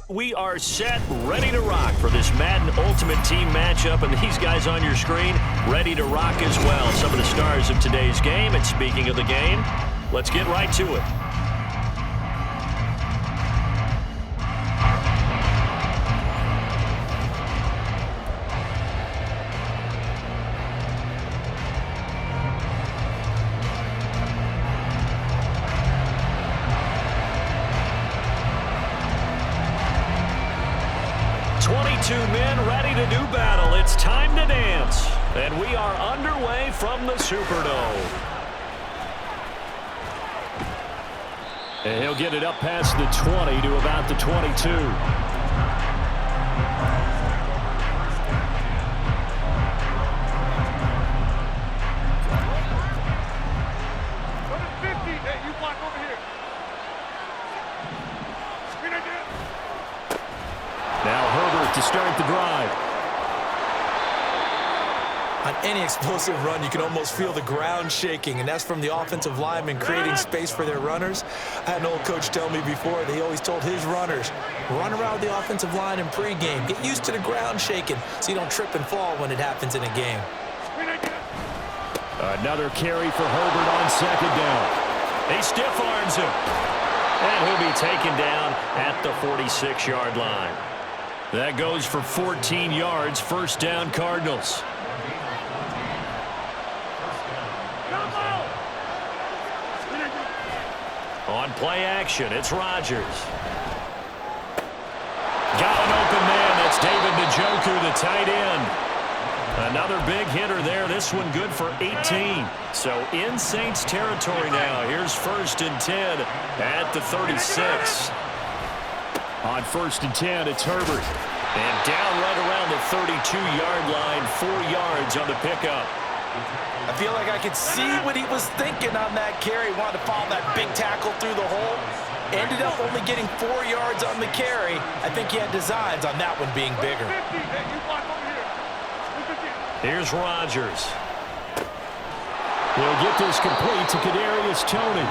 We are set, ready to rock for this Madden Ultimate Team matchup, and these guys on your screen ready to rock as well. Some of the stars of today's game, and speaking of the game, let's get right to it. Men ready to do battle. It's time to dance. And we are underway from the Superdome. And he'll get it up past the 20 to about the 22. To start the drive. On any explosive run, you can almost feel the ground shaking, and that's from the offensive linemen creating space for their runners. I had an old coach tell me before, he always told his runners, run around the offensive line in pregame. Get used to the ground shaking so you don't trip and fall when it happens in a game. Another carry for Herbert on second down. He stiff arms him. And he'll be taken down at the 46-yard line. That goes for 14 yards, first down Cardinals. On play action, it's Rodgers. Got an open man, that's David Njoku, the tight end. Another big hitter there, this one good for 18. So in Saints territory now, here's 1st and 10 at the 36. On 1st and 10, it's Herbert. And down right around the 32-yard line, 4 yards on the pickup. I feel like I could see what he was thinking on that carry. Wanted to follow that big tackle through the hole. Ended up only getting 4 yards on the carry. I think he had designs on that one being bigger. Here's Rodgers. He'll get this complete to Kadarius Toney.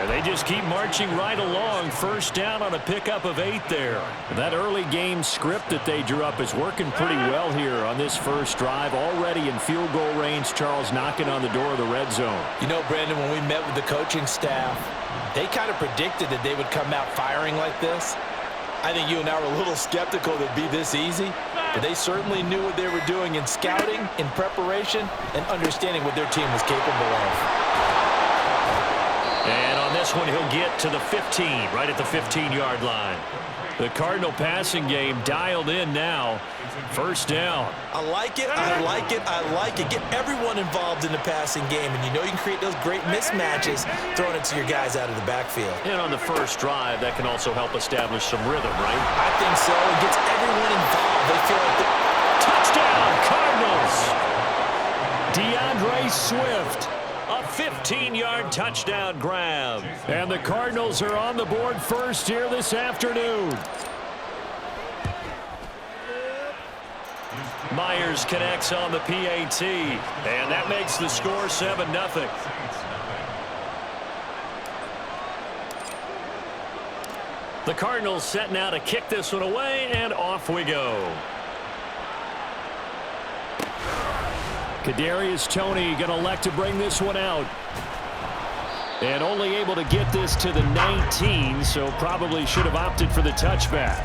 They just keep marching right along. First down on a pickup of 8 there. That early game script that they drew up is working pretty well here on this first drive. Already in field goal range, Charles knocking on the door of the red zone. You know, Brandon, when we met with the coaching staff, they kind of predicted that they would come out firing like this. I think you and I were a little skeptical that it'd be this easy, but they certainly knew what they were doing in scouting, in preparation, and understanding what their team was capable of. And on this one, he'll get to the 15, right at the 15-yard line. The Cardinal passing game dialed in now. First down. I like it, I like it, I like it. Get everyone involved in the passing game, and you know you can create those great mismatches throwing it to your guys out of the backfield. And on the first drive, that can also help establish some rhythm, right? I think so. It gets everyone involved. They feel like touchdown, Cardinals! DeAndre Swift. A 15-yard touchdown grab. And the Cardinals are on the board first here this afternoon. Myers connects on the PAT. And that makes the score 7-0. The Cardinals set now to kick this one away, and off we go. Kadarius Toney going to elect to bring this one out. And only able to get this to the 19, so probably should have opted for the touchback.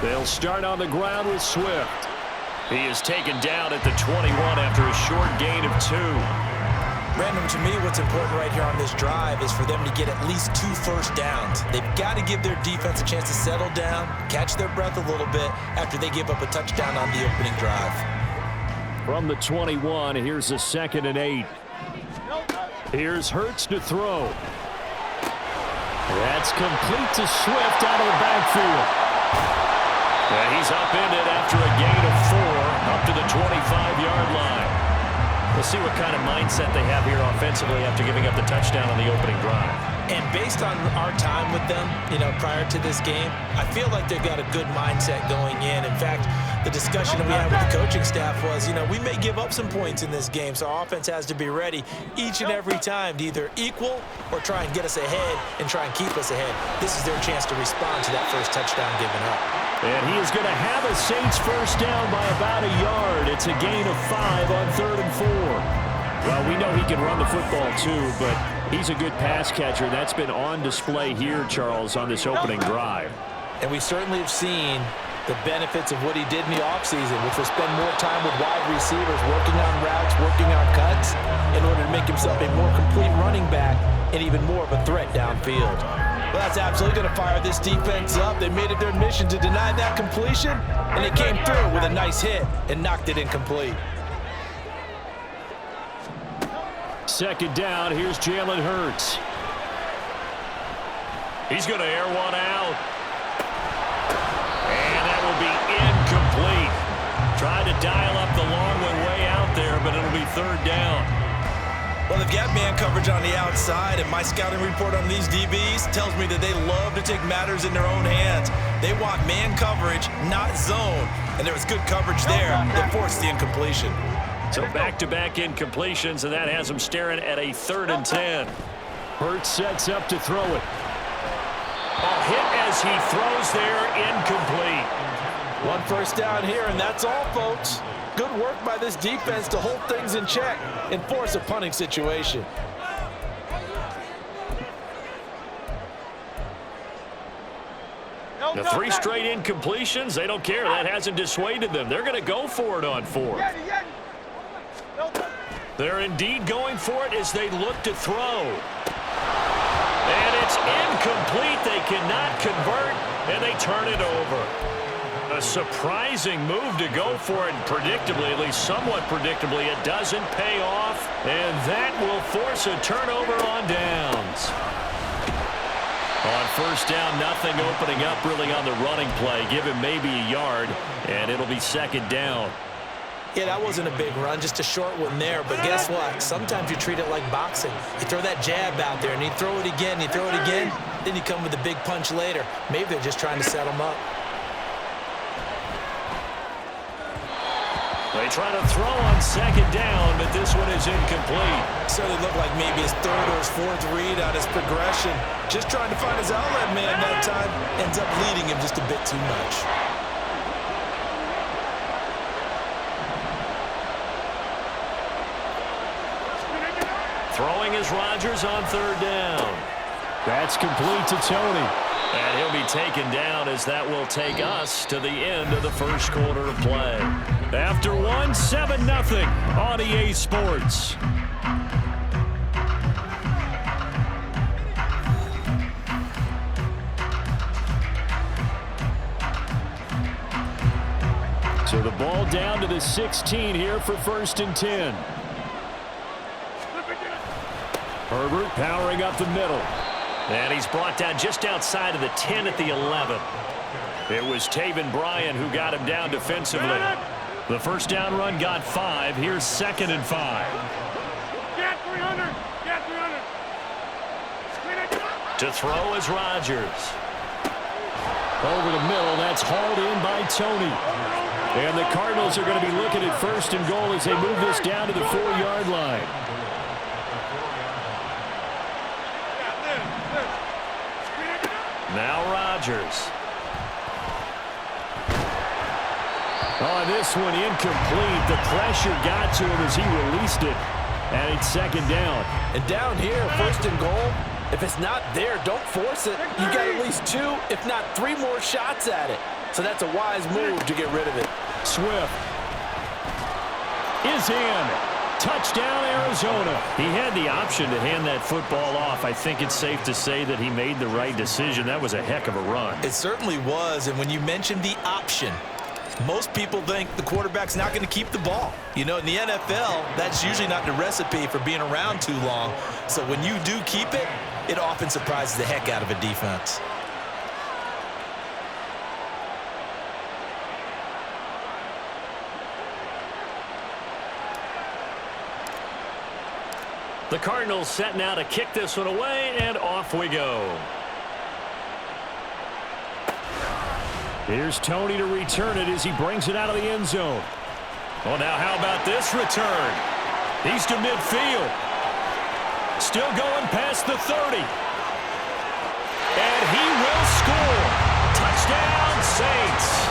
They'll start on the ground with Swift. He is taken down at the 21 after a short gain of 2. Brandon, to me, what's important right here on this drive is for them to get at least 2 first downs. They've got to give their defense a chance to settle down, catch their breath a little bit after they give up a touchdown on the opening drive. From the 21, here's a 2nd and 8. Here's Hurts to throw. That's complete to Swift out of the backfield. And he's upended after a gain of 4 up to the 25-yard line. Well, see what kind of mindset they have here offensively after giving up the touchdown on the opening drive. And based on our time with them, prior to this game, I feel like they've got a good mindset going in. In fact, the discussion that we had with the coaching staff was, we may give up some points in this game, so our offense has to be ready each and every time to either equal or try and get us ahead and try and keep us ahead. This is their chance to respond to that first touchdown given up. And he is going to have a Saints first down by about a yard. It's a gain of 5 on 3rd and 4. Well, we know he can run the football too, but he's a good pass catcher. That's been on display here, Charles, on this opening drive. And we certainly have seen the benefits of what he did in the offseason, which was spend more time with wide receivers, working on routes, working on cuts, in order to make himself a more complete running back and even more of a threat downfield. Well, that's absolutely going to fire this defense up. They made it their mission to deny that completion, and they came through with a nice hit and knocked it incomplete. Second down, here's Jalen Hurts. He's going to air one out. And that will be incomplete. Tried to dial up the long one way out there, but it'll be 3rd down. Well, they've got man coverage on the outside, and my scouting report on these DBs tells me that they love to take matters in their own hands. They want man coverage, not zone. And there was good coverage there that forced the incompletion. So back-to-back incompletions, and that has them staring at a 3rd and 10. Hurts sets up to throw it. A hit as he throws there, incomplete. One first down here, and that's all, folks. Good work by this defense to hold things in check and force a punting situation. The 3 straight incompletions, they don't care. That hasn't dissuaded them. They're going to go for it on 4th. They're indeed going for it as they look to throw. And it's incomplete. They cannot convert, and they turn it over. A surprising move to go for it, predictably, at least somewhat predictably. It doesn't pay off, and that will force a turnover on downs. On first down, nothing opening up really on the running play. Give him maybe a yard, and it'll be 2nd down. Yeah, that wasn't a big run, just a short one there. But guess what? Sometimes you treat it like boxing. You throw that jab out there, and you throw it again, you throw it again, then you come with a big punch later. Maybe they're just trying to set them up. They try to throw on 2nd down, but this one is incomplete. Certainly looked like maybe his 3rd or his 4th read on his progression. Just trying to find his outlet man that time. Ends up leading him just a bit too much. Throwing is Rodgers on 3rd down. That's complete to Tony. And he'll be taken down as that will take us to the end of the first quarter of play. After 1, 7-0 on EA Sports. So the ball down to the 16 here for 1st and 10. Herbert powering up the middle. And he's brought down just outside of the 10 at the 11. It was Taven Bryan who got him down defensively. The first down run got 5. Here's 2nd and 5. Get 300. Get 300. To throw is Rodgers. Over the middle, that's hauled in by Tony. And the Cardinals are going to be looking at 1st and goal as they move this down to the 4-yard line. Now Rodgers. On this one, incomplete. The pressure got to him as he released it. And it's 2nd down. And down here, 1st and goal, if it's not there, don't force it. You got at least 2, if not 3 more shots at it. So that's a wise move to get rid of it. Swift is in. Touchdown, Arizona. He had the option to hand that football off. I think it's safe to say that he made the right decision. That was a heck of a run. It certainly was. And when you mentioned the option, most people think the quarterback's not going to keep the ball. In the NFL, that's usually not the recipe for being around too long. So when you do keep it, it often surprises the heck out of a defense. The Cardinals set now to kick this one away, and off we go. Here's Tony to return it as he brings it out of the end zone. Well, now how about this return? He's to midfield. Still going past the 30. And he will score. Touchdown, Saints.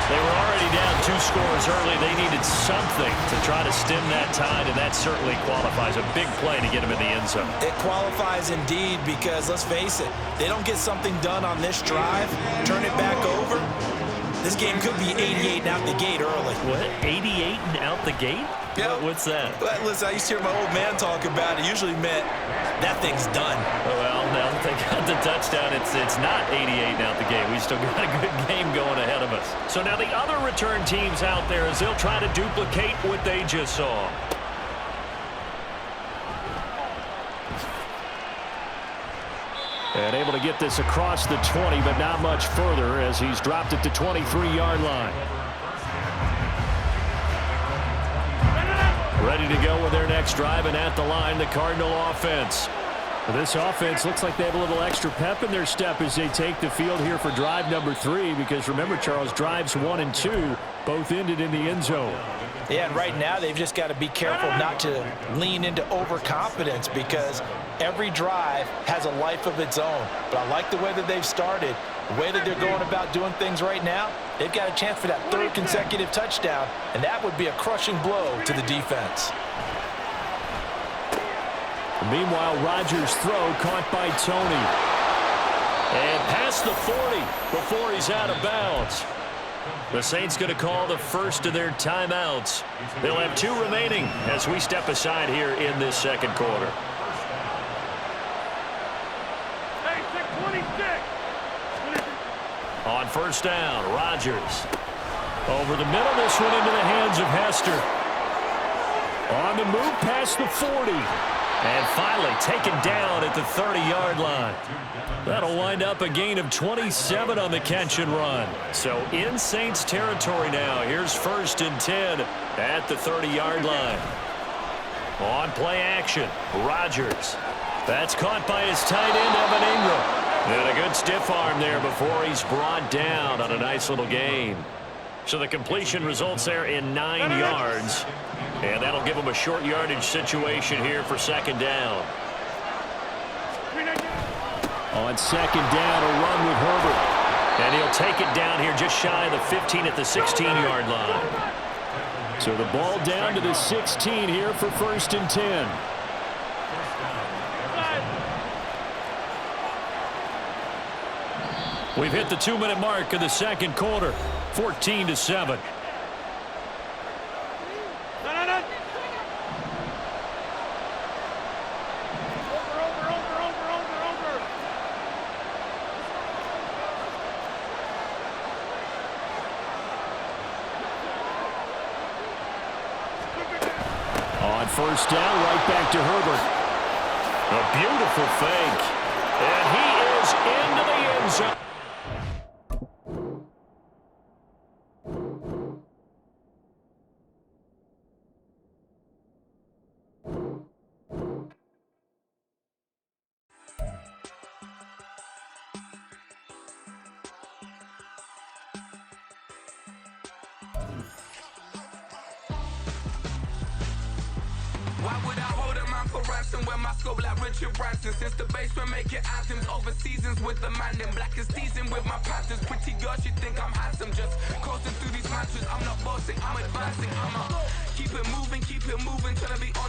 They were already down 2 scores early. They needed something to try to stem that tide, and that certainly qualifies. A big play to get him in the end zone. It qualifies indeed because, let's face it, they don't get something done on this drive, turn it back over, this game could be 88 and out the gate early. What? 88 and out the gate? Yep. What's that? Listen, I used to hear my old man talk about it. Usually meant that thing's done. Well, now that they got the touchdown, it's not 88 and out the gate. We still got a good game going ahead of us. So now the other return teams out there as they'll try to duplicate what they just saw. And able to get this across the 20, but not much further as he's dropped it to 23-yard line. Ready to go with their next drive, and at the line, the Cardinal offense. This offense looks like they have a little extra pep in their step as they take the field here for drive number 3, because remember, Charles, drives 1 and 2 both ended in the end zone. Yeah, and right now they've just got to be careful not to lean into overconfidence because every drive has a life of its own. But I like the way that they've started, the way that they're going about doing things right now. They've got a chance for that 3rd consecutive touchdown, and that would be a crushing blow to the defense. Meanwhile, Rodgers' throw caught by Tony. And past the 40 before he's out of bounds. The Saints going to call the first of their timeouts. They'll have 2 remaining as we step aside here in this second quarter. Hey, 626. On first down, Rodgers. Over the middle, this one into the hands of Hester. On the move past the 40. And finally taken down at the 30-yard line. That'll wind up a gain of 27 on the catch and run. So in Saints territory now. Here's 1st and 10 at the 30-yard line. On play action, Rodgers. That's caught by his tight end, Evan Ingram. And a good stiff arm there before he's brought down on a nice little gain. So the completion results there in 9 yards. And that'll give him a short yardage situation here for 2nd down. On 2nd down, a run with Herbert. And he'll take it down here just shy of the 15 at the 16-yard line. So the ball down to the 16 here for 1st and 10. We've hit the 2-minute mark of the second quarter, 14-7. On first down, right back to Herbert. A beautiful fake. And he is into the end zone. Why would I hold a man for ransom when my scope like Richard Branson? Since the basement making anthems over seasons with the man in black is seasoned with my patterns. Pretty girls, you think I'm handsome, just coasting through these matches. I'm not bossing, I'm advancing. I'ma keep it moving, trying to be on.